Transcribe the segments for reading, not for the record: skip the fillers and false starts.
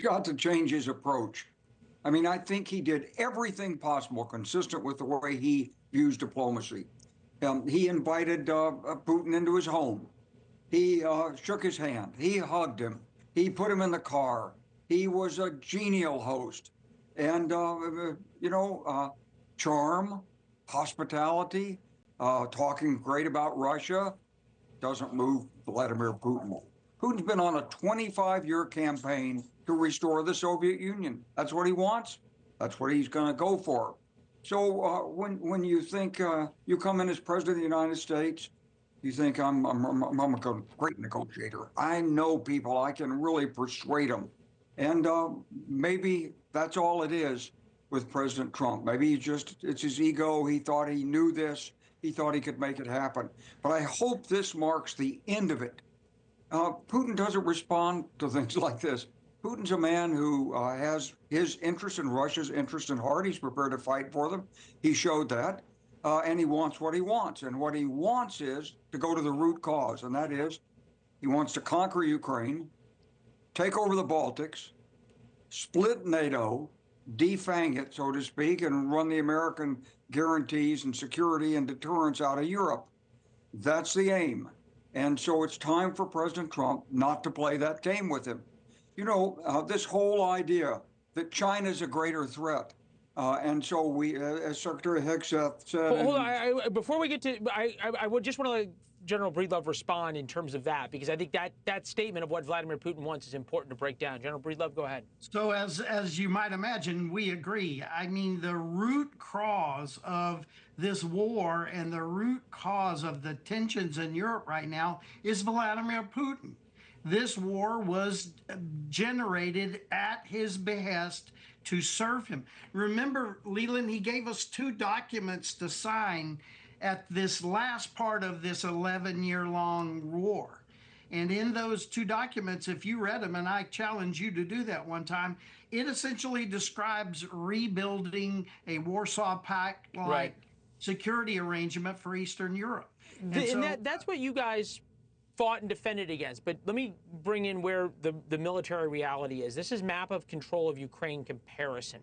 got to change his approach. I mean, I think he did everything possible consistent with the way he views diplomacy. He invited Putin into his home. He shook his hand. He hugged him. He put him in the car. He was a genial host. And, charm, hospitality, talking great about Russia doesn't move Vladimir Putin. Putin's been on a 25-year campaign to restore the Soviet Union. That's what he wants. That's what he's going to go for. So when you think you come in as president of the United States, you think I'm a great negotiator. I know people. I can really persuade them. And maybe that's all it is with President Trump. Maybe it's his ego. He thought he knew this. He thought he could make it happen. But I hope this marks the end of it. Putin doesn't respond to things like this. Putin's a man who has his interest in Russia's interest in heart. He's prepared to fight for them. He showed that. And he wants what he wants. And what he wants is to go to the root cause. And that is, he wants to conquer Ukraine, take over the Baltics, split NATO, defang it, so to speak, and run the American guarantees and security and deterrence out of Europe. That's the aim. And so it's time for President Trump not to play that game with him. This whole idea that China's a greater threat. And so we, as Secretary Hegseth said... Hold on, before we get to... I would just want to let General Breedlove respond in terms of that, because I think that statement of what Vladimir Putin wants is important to break down. General Breedlove, go ahead. So as you might imagine, we agree. I mean, the root cause of this war and the root cause of the tensions in Europe right now is Vladimir Putin. This war was generated at his behest to serve him. Remember, Leland, he gave us 2 documents to sign at this last part of this 11-year-long war. And in those 2 documents, if you read them, and I challenge you to do that one time, it essentially describes rebuilding a Warsaw Pact-like security arrangement for Eastern Europe. That's what you guys fought and defended against. But let me bring in where the military reality is. This is map of control of Ukraine comparison.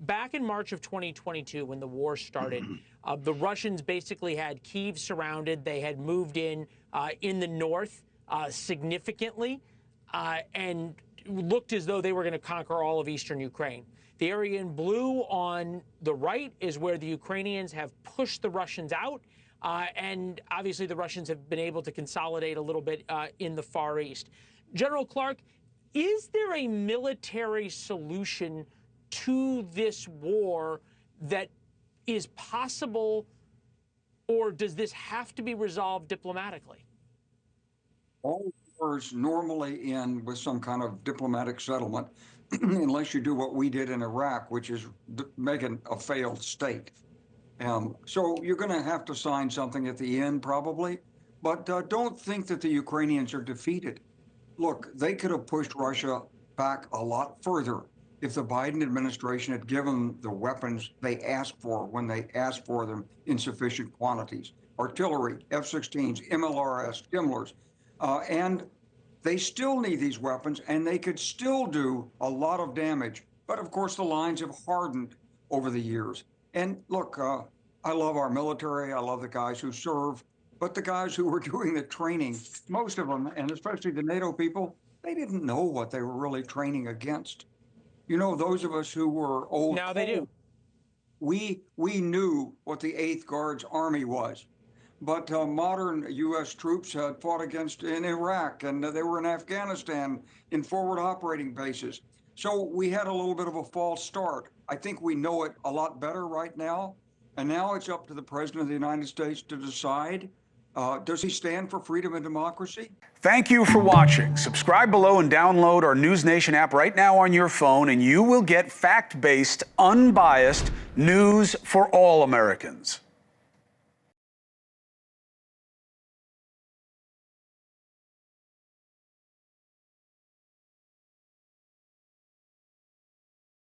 Back in March of 2022, when the war started, the Russians basically had Kyiv surrounded. They had moved in the north significantly and looked as though they were going to conquer all of eastern Ukraine. The area in blue on the right is where the Ukrainians have pushed the Russians out. And obviously the Russians have been able to consolidate a little bit in the Far East. General Clark, is there a military solution to this war that is possible, or does this have to be resolved diplomatically? All wars normally end with some kind of diplomatic settlement, unless you do what we did in Iraq, which is making a failed state. So you're going to have to sign something at the end, probably. But don't think that the Ukrainians are defeated. Look, they could have pushed Russia back a lot further if the Biden administration had given the weapons they asked for when they asked for them in sufficient quantities. Artillery, F-16s, MLRS, Himmlers. And they still need these weapons, and they could still do a lot of damage. But of course, the lines have hardened over the years. And look, I love our military. I love the guys who serve. But the guys who were doing the training, most of them, and especially the NATO people, they didn't know what they were really training against. You know, those of us who were old. Now they do. We knew what the 8th Guards Army was. But modern U.S. troops had fought in Iraq, and they were in Afghanistan in forward operating bases. So we had a little bit of a false start. I think we know it a lot better right now. And now it's up to the President of the United States to decide, does he stand for freedom and democracy? Thank you for watching. Subscribe below and download our NewsNation app right now on your phone, and you will get fact-based, unbiased news for all Americans.